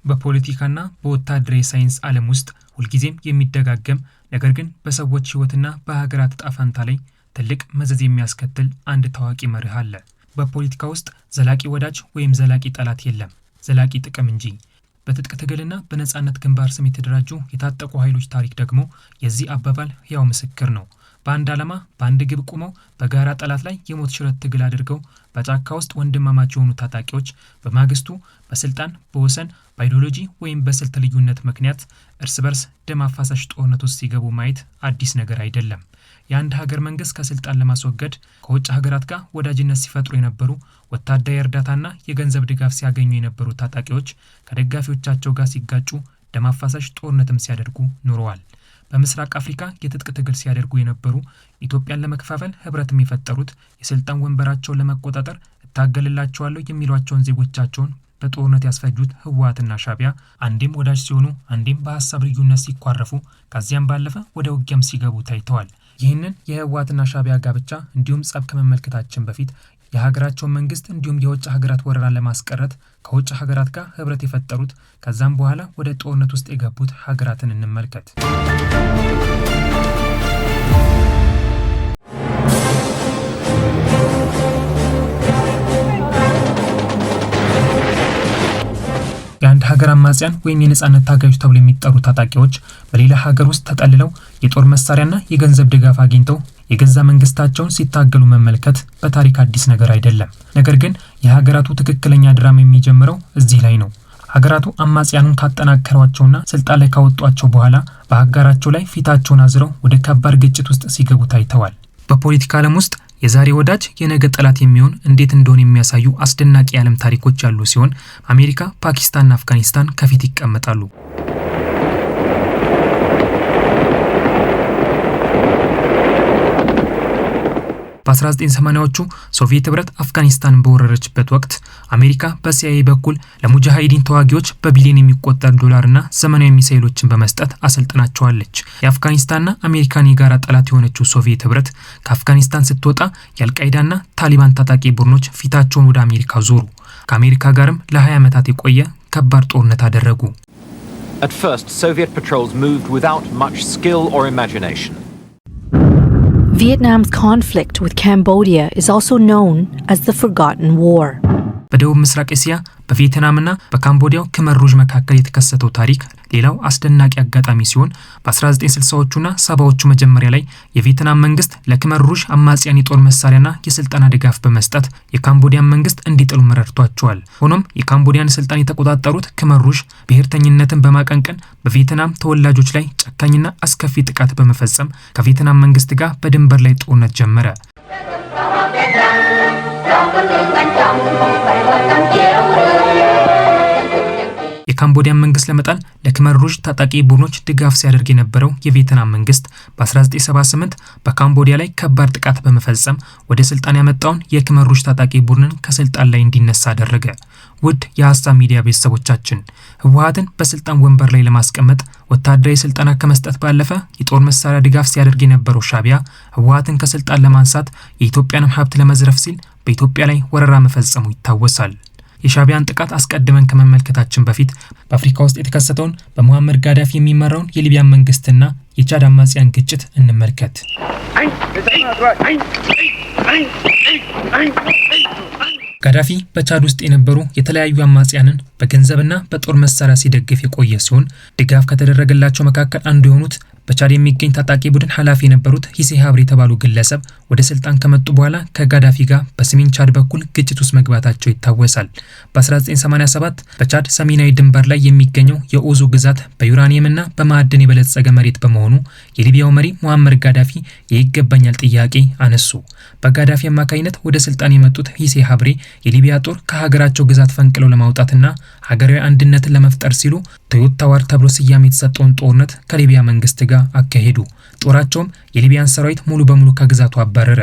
በፖለቲካና በወታደራዊ ሳይንስ ዓለም ውስጥ ሁልጊዜም የሚደጋገም ነገር ግን በሰዎች ህይወትና በሀገራት ዕጣ ፈንታ ላይ ትልቅ መዘዝ የሚያስከትል አንድ ታዋቂ መርህ አለ። በፖለቲካ ውስጥ ዘላቂ ወዳጅ ወይም ዘላቂ ጠላት የለም፣ ዘላቂ ጥቅም እንጂ። በትጥቅ ትግልና በነጻነት ግንባር ስም የተደራጁ የታጠቁ ኃይሎች ታሪክ ደግሞ የዚህ አባባል ሕያው ምስክር ነው። በአንድ ዓላማ በአንድ ግብ ቆመው በጋራ ጠላት ላይ የሞት ሽረት ትግል አድርገው በጫካ ውስጥ ወንድማማች የሆኑ ታጣቂዎች በማግስቱ በስልጣን በወሰን በአይዲዮሎጂ ወይም በስልት ልዩነት ምክንያት እርስ በርስ ደም አፋሳሽ ጦርነት ውስጥ ሲገቡ ማየት አዲስ ነገር አይደለም። የአንድ ሀገር መንግስት ከስልጣን ለማስወገድ ከውጭ ሀገራት ጋር ወዳጅነት ሲፈጥሩ የነበሩ ወታደራዊ እርዳታና የገንዘብ ድጋፍ ሲያገኙ የነበሩ ታጣቂዎች ከደጋፊዎቻቸው ጋር ሲጋጩ ደም አፋሳሽ ጦርነትም ሲያደርጉ ኖረዋል። በምስራቅ አፍሪካ የትጥቅ ትግል ሲያደርጉ የነበሩ ኢትዮጵያን ለመከፋፈል ህብረትም የፈጠሩት የስልጣን ወንበራቸውን ለመቆጣጠር እታገልላቸዋለሁ የሚሏቸውን ዜጎቻቸውን በጦርነት ያስፈጁት ህወሓትና ሻዕቢያ አንዴም ወዳጅ ሲሆኑ አንዴም በሐሳብ ልዩነት ሲኳረፉ ከዚያም ባለፈ ወደ ውጊያም ሲገቡ ታይተዋል። ይህንን የህወሓትና ሻዕቢያ ጋብቻ እንዲሁም ጸብ ከመመልከታችን በፊት የሀገራቸውን መንግስት እንዲሁም የውጭ ሀገራት ወረራን ለማስቀረት ከውጭ ሀገራት ጋር ህብረት የፈጠሩት ከዛም በኋላ ወደ ጦርነት ውስጥ የገቡት ሀገራትን እንመልከት። የአንድ ሀገር አማጽያን ወይም የነጻነት ታጋዮች ተብለው የሚጠሩ ታጣቂዎች በሌላ ሀገር ውስጥ ተጠልለው የጦር መሳሪያና የገንዘብ ድጋፍ አግኝተው የገዛ መንግስታቸውን ሲታገሉ መመልከት በታሪክ አዲስ ነገር አይደለም። ነገር ግን የሀገራቱ ትክክለኛ ድራማ የሚጀምረው እዚህ ላይ ነው። ሀገራቱ አማጽያኑን ካጠናከሯቸውና ስልጣን ላይ ካወጧቸው በኋላ በሀገራቸው ላይ ፊታቸውን አዝረው ወደ ከባድ ግጭት ውስጥ ሲገቡ ታይተዋል። በፖለቲካ ዓለም ውስጥ የዛሬ ወዳጅ የነገ ጠላት የሚሆን እንዴት እንደሆነ የሚያሳዩ አስደናቂ የዓለም ታሪኮች ያሉ ሲሆን አሜሪካ፣ ፓኪስታንና አፍጋኒስታን ከፊት ይቀመጣሉ። በ1980ዎቹ ሶቪየት ህብረት አፍጋኒስታንን በወረረችበት ወቅት አሜሪካ በሲአይኤ በኩል ለሙጃሂዲን ተዋጊዎች በቢሊዮን የሚቆጠር ዶላርና ዘመናዊ ሚሳኤሎችን በመስጠት አሰልጥናቸዋለች። የአፍጋኒስታንና አሜሪካን የጋራ ጠላት የሆነችው ሶቪየት ህብረት ከአፍጋኒስታን ስትወጣ የአልቃይዳና ታሊባን ታጣቂ ቡድኖች ፊታቸውን ወደ አሜሪካ ዞሩ። ከአሜሪካ ጋርም ለ20 ዓመታት የቆየ ከባድ ጦርነት አደረጉ። At first, Soviet patrols moved without much skill or imagination. Vietnam's conflict with Cambodia is also known as the Forgotten War. በደቡብ ምስራቅ እስያ በቪየትናምና በካምቦዲያው ክመር ሩዥ መካከል የተከሰተው ታሪክ ሌላው አስደናቂ አጋጣሚ ሲሆን በ1960ዎቹና 70ዎቹ መጀመሪያ ላይ የቪየትናም መንግስት ለክመር ሩዥ አማጽያን የጦር መሳሪያና የስልጠና ድጋፍ በመስጠት የካምቦዲያን መንግስት እንዲጥሉ መረድቷቸዋል። ሆኖም የካምቦዲያን ስልጣን የተቆጣጠሩት ክመር ሩዥ ብሔርተኝነትን በማቀንቀን በቪየትናም ተወላጆች ላይ ጨካኝና አስከፊ ጥቃት በመፈጸም ከቪየትናም መንግስት ጋር በድንበር ላይ ጦርነት ጀመረ። የካምቦዲያን መንግስት ለመጣል ለክመር ሩዥ ታጣቂ ቡድኖች ድጋፍ ሲያደርግ የነበረው የቪየትናም መንግስት በ1978 በካምቦዲያ ላይ ከባድ ጥቃት በመፈጸም ወደ ስልጣን ያመጣውን የክመር ሩዥ ታጣቂ ቡድንን ከስልጣን ላይ እንዲነሳ አደረገ። ውድ የሀሳብ ሚዲያ ቤተሰቦቻችን ህወሓትን በስልጣን ወንበር ላይ ለማስቀመጥ ወታደራዊ ስልጠና ከመስጠት ባለፈ የጦር መሳሪያ ድጋፍ ሲያደርግ የነበረው ሻዕቢያ ህወሓትን ከስልጣን ለማንሳት የኢትዮጵያንም ሀብት ለመዝረፍ ሲል በኢትዮጵያ ላይ ወረራ መፈጸሙ ይታወሳል። የሻዕቢያን ጥቃት አስቀድመን ከመመልከታችን በፊት በአፍሪካ ውስጥ የተከሰተውን በሙአመር ጋዳፊ የሚመራውን የሊቢያን መንግስትና የቻድ አማጽያን ግጭት እንመልከት። ጋዳፊ በቻድ ውስጥ የነበሩ የተለያዩ አማጽያንን በገንዘብና በጦር መሳሪያ ሲደግፍ የቆየ ሲሆን ድጋፍ ከተደረገላቸው መካከል አንዱ የሆኑት በቻድ የሚገኝ ታጣቂ ቡድን ኃላፊ የነበሩት ሂሴ ሀብሬ የተባሉ ግለሰብ ወደ ስልጣን ከመጡ በኋላ ከጋዳፊ ጋር በሰሜን ቻድ በኩል ግጭት ውስጥ መግባታቸው ይታወሳል። በ1987 በቻድ ሰሜናዊ ድንበር ላይ የሚገኘው የኦዞ ግዛት በዩራኒየምና በማዕድን የበለጸገ መሬት በመሆኑ የሊቢያው መሪ ሙአመር ጋዳፊ የይገባኛል ጥያቄ አነሱ። በጋዳፊ አማካኝነት ወደ ስልጣን የመጡት ሂሴ ሀብሬ የሊቢያ ጦር ከሀገራቸው ግዛት ፈንቅለው ለማውጣትና ሀገራዊ አንድነትን ለመፍጠር ሲሉ ቶዮታ ዋር ተብሎ ስያሜ የተሰጠውን ጦርነት ከሊቢያ መንግስት ጋር አካሄዱ። ጦራቸውም የሊቢያን ሰራዊት ሙሉ በሙሉ ከግዛቱ አባረረ።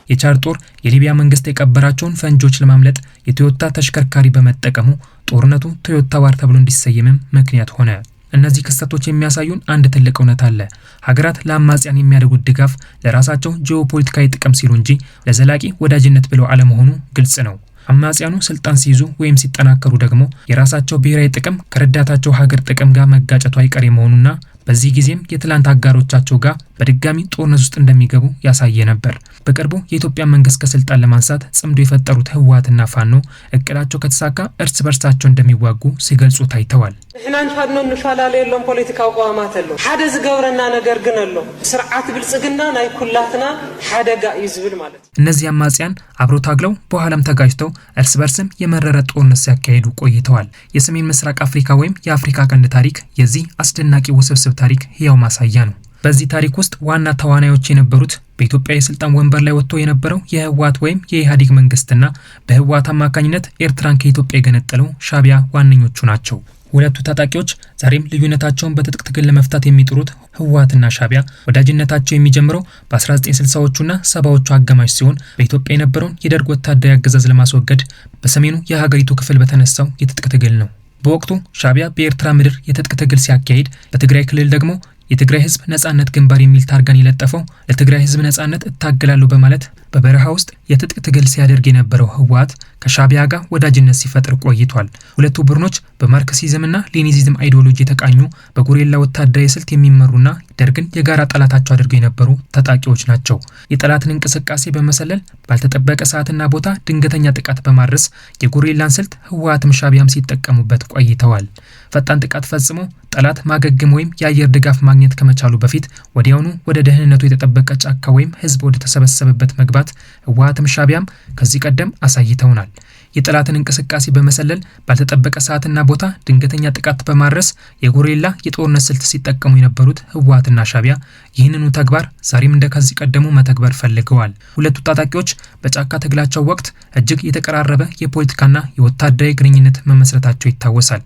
የቻድ ጦር የሊቢያ መንግስት የቀበራቸውን ፈንጆች ለማምለጥ የቶዮታ ተሽከርካሪ በመጠቀሙ ጦርነቱ ቶዮታ ዋር ተብሎ እንዲሰየምም ምክንያት ሆነ። እነዚህ ክስተቶች የሚያሳዩን አንድ ትልቅ እውነት አለ። ሀገራት ለአማጽያን የሚያደርጉት ድጋፍ ለራሳቸው ጂኦፖለቲካዊ ጥቅም ሲሉ እንጂ ለዘላቂ ወዳጅነት ብለው አለመሆኑ ግልጽ ነው። አማጽያኑ ስልጣን ሲይዙ ወይም ሲጠናከሩ ደግሞ የራሳቸው ብሔራዊ ጥቅም ከረዳታቸው ሀገር ጥቅም ጋር መጋጨቱ አይቀሬ መሆኑና በዚህ ጊዜም የትላንት አጋሮቻቸው ጋር በድጋሚ ጦርነት ውስጥ እንደሚገቡ ያሳየ ነበር። በቅርቡ የኢትዮጵያ መንግስት ከስልጣን ለማንሳት ጽምዶ የፈጠሩት ህወሓትና ፋኖ እቅዳቸው ከተሳካ እርስ በርሳቸው እንደሚዋጉ ሲገልጹ ታይተዋል። እኛን ፋኖ እንፋላለ የለም ፖለቲካው ቋማት አለ ሓደ ዝገብረና ነገር ግን አለ ስርዓት ብልጽግና ናይ ኩላትና ሓደጋ ይዝብል ማለት እነዚህ አማጽያን አብረው ታግለው በኋላም ተጋጅተው እርስ በርስም የመረረ ጦርነት ሲያካሂዱ ቆይተዋል። የሰሜን ምስራቅ አፍሪካ ወይም የአፍሪካ ቀንድ ታሪክ የዚህ አስደናቂ ውስብስብ ታሪክ ህያው ማሳያ ነው። በዚህ ታሪክ ውስጥ ዋና ተዋናዮች የነበሩት በኢትዮጵያ የስልጣን ወንበር ላይ ወጥቶ የነበረው የህወሓት ወይም የኢህአዴግ መንግስትና በህወሓት አማካኝነት ኤርትራን ከኢትዮጵያ የገነጠለው ሻዕቢያ ዋነኞቹ ናቸው። ሁለቱ ታጣቂዎች ዛሬም ልዩነታቸውን በትጥቅ ትግል ለመፍታት የሚጥሩት ህወሓትና ሻዕቢያ ወዳጅነታቸው የሚጀምረው በ1960ዎቹና 70ዎቹ አጋማሽ ሲሆን በኢትዮጵያ የነበረውን የደርግ ወታደራዊ አገዛዝ ለማስወገድ በሰሜኑ የሀገሪቱ ክፍል በተነሳው የትጥቅ ትግል ነው። በወቅቱ ሻዕቢያ በኤርትራ ምድር የትጥቅ ትግል ሲያካሂድ፣ በትግራይ ክልል ደግሞ የትግራይ ህዝብ ነጻነት ግንባር የሚል ታርጋን የለጠፈው ለትግራይ ህዝብ ነጻነት እታገላለሁ በማለት በበረሃ ውስጥ የትጥቅ ትግል ሲያደርግ የነበረው ህወሓት ከሻዕቢያ ጋር ወዳጅነት ሲፈጥር ቆይቷል። ሁለቱ ቡድኖች በማርክሲዝምና ሌኒኒዝም አይዲዮሎጂ የተቃኙ በጎሬላ ወታደራዊ ስልት የሚመሩና ደርግን የጋራ ጠላታቸው አድርገው የነበሩ ታጣቂዎች ናቸው። የጠላትን እንቅስቃሴ በመሰለል ባልተጠበቀ ሰዓትና ቦታ ድንገተኛ ጥቃት በማድረስ የጎሬላን ስልት ህወሓትም ሻዕቢያም ሲጠቀሙበት ቆይተዋል። ፈጣን ጥቃት ፈጽሞ ጠላት ማገገም ወይም የአየር ድጋፍ ማግኘት ከመቻሉ በፊት ወዲያውኑ ወደ ደህንነቱ የተጠበቀ ጫካ ወይም ህዝብ ወደ ተሰበሰበበት መግባት ህወሓትም ሻዕቢያም ከዚህ ቀደም አሳይተውናል። የጠላትን እንቅስቃሴ በመሰለል ባልተጠበቀ ሰዓትና ቦታ ድንገተኛ ጥቃት በማድረስ የጎሬላ የጦርነት ስልት ሲጠቀሙ የነበሩት ህወሓትና ሻዕቢያ ይህንኑ ተግባር ዛሬም እንደከዚህ ቀደሙ መተግበር ፈልገዋል። ሁለቱ ታጣቂዎች በጫካ ትግላቸው ወቅት እጅግ የተቀራረበ የፖለቲካና የወታደራዊ ግንኙነት መመስረታቸው ይታወሳል።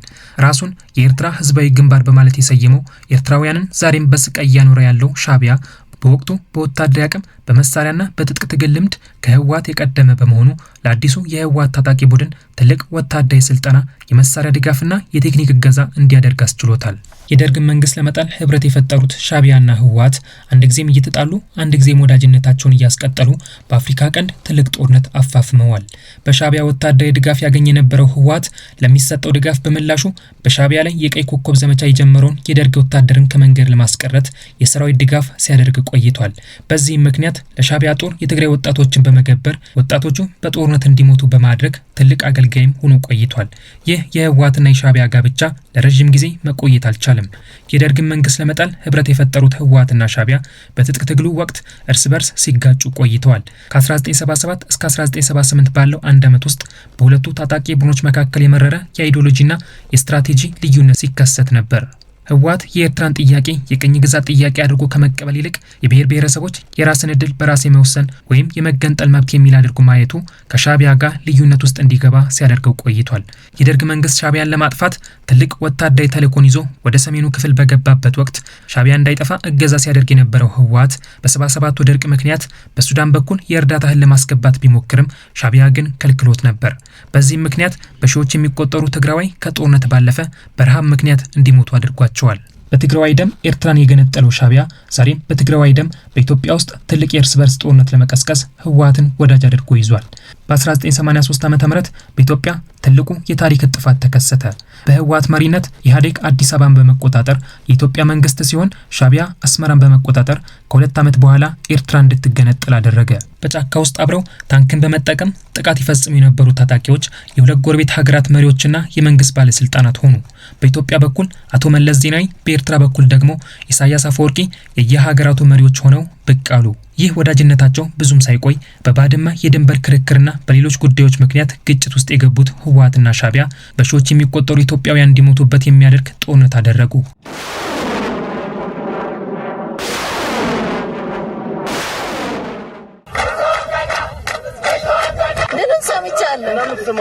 ራሱን የኤርትራ ህዝባዊ ግንባር በማለት የሰየመው ኤርትራውያንን ዛሬም በስቃይ እያኖረ ያለው ሻዕቢያ በወቅቱ በወታደራዊ አቅም በመሳሪያና በትጥቅ ትግል ልምድ ከህወሓት የቀደመ በመሆኑ ለአዲሱ የህወሓት ታጣቂ ቡድን ትልቅ ወታደራዊ ስልጠና፣ የመሳሪያ ድጋፍና የቴክኒክ እገዛ እንዲያደርግ አስችሎታል። የደርግን መንግስት ለመጣል ህብረት የፈጠሩት ሻዕቢያና ህወሓት አንድ ጊዜም እየተጣሉ አንድ ጊዜም ወዳጅነታቸውን እያስቀጠሉ በአፍሪካ ቀንድ ትልቅ ጦርነት አፋፍመዋል። በሻዕቢያ ወታደራዊ ድጋፍ ያገኘ የነበረው ህወሓት ለሚሰጠው ድጋፍ በምላሹ በሻዕቢያ ላይ የቀይ ኮከብ ዘመቻ የጀመረውን የደርግ ወታደርን ከመንገድ ለማስቀረት የሰራዊት ድጋፍ ሲያደርግ ቆይቷል። በዚህም ምክንያት ለሻዕቢያ ጦር የትግራይ ወጣቶችን በመገበር ወጣቶቹ በጦርነት እንዲሞቱ በማድረግ ትልቅ አገልጋይም ሆኖ ቆይቷል። ይህ የህወሓትና የሻዕቢያ ጋብቻ ለረጅም ጊዜ መቆየት አልቻለም። የደርግን መንግስት ለመጣል ህብረት የፈጠሩት ህወሓትና ሻዕቢያ በትጥቅ ትግሉ ወቅት እርስ በርስ ሲጋጩ ቆይተዋል። ከ1977 እስከ 1978 ባለው አንድ ዓመት ውስጥ በሁለቱ ታጣቂ ቡድኖች መካከል የመረረ የአይዲዮሎጂና የስትራቴጂ ልዩነት ሲከሰት ነበር። ህወሓት የኤርትራን ጥያቄ የቅኝ ግዛት ጥያቄ አድርጎ ከመቀበል ይልቅ የብሔር ብሔረሰቦች የራስን ዕድል በራስ የመወሰን ወይም የመገንጠል መብት የሚል አድርጎ ማየቱ ከሻዕቢያ ጋር ልዩነት ውስጥ እንዲገባ ሲያደርገው ቆይቷል። የደርግ መንግስት ሻዕቢያን ለማጥፋት ትልቅ ወታደራዊ ተልዕኮን ይዞ ወደ ሰሜኑ ክፍል በገባበት ወቅት ሻዕቢያ እንዳይጠፋ እገዛ ሲያደርግ የነበረው ህወሓት በ77ቱ ድርቅ ምክንያት በሱዳን በኩል የእርዳታ እህል ለማስገባት ቢሞክርም ሻዕቢያ ግን ከልክሎት ነበር። በዚህም ምክንያት በሺዎች የሚቆጠሩ ትግራዋይ ከጦርነት ባለፈ በረሃብ ምክንያት እንዲሞቱ አድርጓቸዋል። በትግራዋይ ደም ኤርትራን የገነጠለው ሻዕቢያ ዛሬም በትግራዋይ ደም በኢትዮጵያ ውስጥ ትልቅ የእርስ በርስ ጦርነት ለመቀስቀስ ህወሓትን ወዳጅ አድርጎ ይዟል። በ1983 ዓ.ም በኢትዮጵያ ትልቁ የታሪክ ጥፋት ተከሰተ። በህወሓት መሪነት ኢህአዴግ አዲስ አበባን በመቆጣጠር የኢትዮጵያ መንግስት ሲሆን ሻዕቢያ አስመራን በመቆጣጠር ከሁለት ዓመት በኋላ ኤርትራ እንድትገነጠል አደረገ። በጫካ ውስጥ አብረው ታንክን በመጠቀም ጥቃት ይፈጽሙ የነበሩ ታጣቂዎች የሁለት ጎረቤት ሀገራት መሪዎችና የመንግስት ባለስልጣናት ሆኑ። በኢትዮጵያ በኩል አቶ መለስ ዜናዊ፣ በኤርትራ በኩል ደግሞ ኢሳያስ አፈወርቂ የየሀገራቱ መሪዎች ሆነው ብቅ አሉ። ይህ ወዳጅነታቸው ብዙም ሳይቆይ በባድመ የድንበር ክርክርና በሌሎች ጉዳዮች ምክንያት ግጭት ውስጥ የገቡት ህወሓትና ሻዕቢያ በሺዎች የሚቆጠሩ ኢትዮጵያውያን እንዲሞቱበት የሚያደርግ ጦርነት አደረጉ።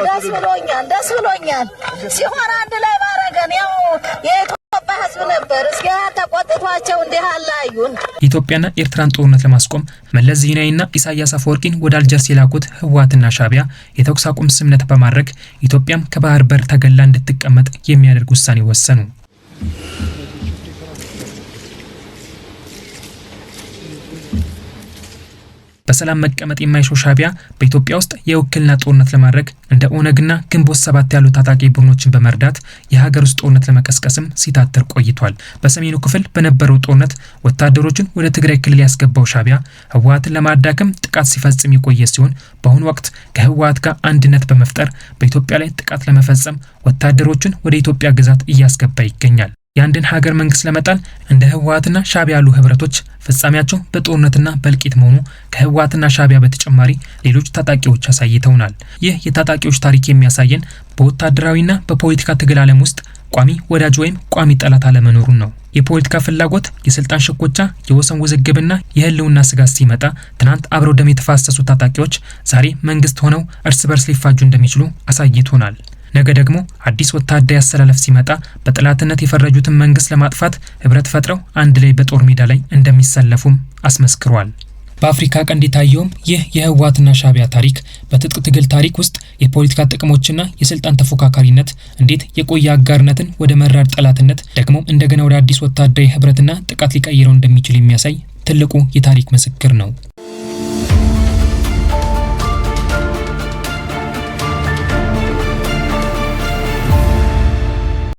ደስ ብሎኛል ሲሆን አንድ ላይ ባረገን ያው የኢትዮጵያ ህዝብ ነበር እስኪ ተቆጥቷቸው እንዲህ አላዩን። ኢትዮጵያና ኤርትራን ጦርነት ለማስቆም መለስ ዜናዊና ኢሳያስ አፈወርቂን ወደ አልጀርስ የላኩት ህወሓትና ሻዕቢያ የተኩስ አቁም ስምምነት በማድረግ ኢትዮጵያም ከባህር በር ተገላ እንድትቀመጥ የሚያደርግ ውሳኔ ወሰኑ። በሰላም መቀመጥ የማይሻው ሻዕቢያ በኢትዮጵያ ውስጥ የውክልና ጦርነት ለማድረግ እንደ ኦነግና ግንቦት 7 ያሉ ታጣቂ ቡድኖችን በመርዳት የሀገር ውስጥ ጦርነት ለመቀስቀስም ሲታተር ቆይቷል። በሰሜኑ ክፍል በነበረው ጦርነት ወታደሮችን ወደ ትግራይ ክልል ያስገባው ሻዕቢያ ህወሓትን ለማዳከም ጥቃት ሲፈጽም የቆየ ሲሆን በአሁኑ ወቅት ከህወሓት ጋር አንድነት በመፍጠር በኢትዮጵያ ላይ ጥቃት ለመፈጸም ወታደሮችን ወደ ኢትዮጵያ ግዛት እያስገባ ይገኛል። የአንድን ሀገር መንግስት ለመጣል እንደ ህወሓትና ሻዕቢያ ያሉ ህብረቶች ፍጻሜያቸው በጦርነትና በእልቂት መሆኑ ከህወሓትና ሻዕቢያ በተጨማሪ ሌሎች ታጣቂዎች አሳይተውናል። ይህ የታጣቂዎች ታሪክ የሚያሳየን በወታደራዊና በፖለቲካ ትግል ዓለም ውስጥ ቋሚ ወዳጅ ወይም ቋሚ ጠላት አለመኖሩን ነው። የፖለቲካ ፍላጎት፣ የስልጣን ሽኩቻ፣ የወሰን ውዝግብና የህልውና ስጋት ሲመጣ ትናንት አብረው ደም የተፋሰሱ ታጣቂዎች ዛሬ መንግስት ሆነው እርስ በርስ ሊፋጁ እንደሚችሉ አሳይቶናል። ነገ ደግሞ አዲስ ወታደራዊ አሰላለፍ ሲመጣ በጠላትነት የፈረጁትን መንግስት ለማጥፋት ህብረት ፈጥረው አንድ ላይ በጦር ሜዳ ላይ እንደሚሰለፉም አስመስክሯል። በአፍሪካ ቀንድ የታየውም ይህ የህወሓትና ሻዕቢያ ታሪክ በትጥቅ ትግል ታሪክ ውስጥ የፖለቲካ ጥቅሞችና የስልጣን ተፎካካሪነት እንዴት የቆየ አጋርነትን ወደ መራር ጠላትነት ደግሞ እንደገና ወደ አዲስ ወታደራዊ ህብረትና ጥቃት ሊቀይረው እንደሚችል የሚያሳይ ትልቁ የታሪክ ምስክር ነው።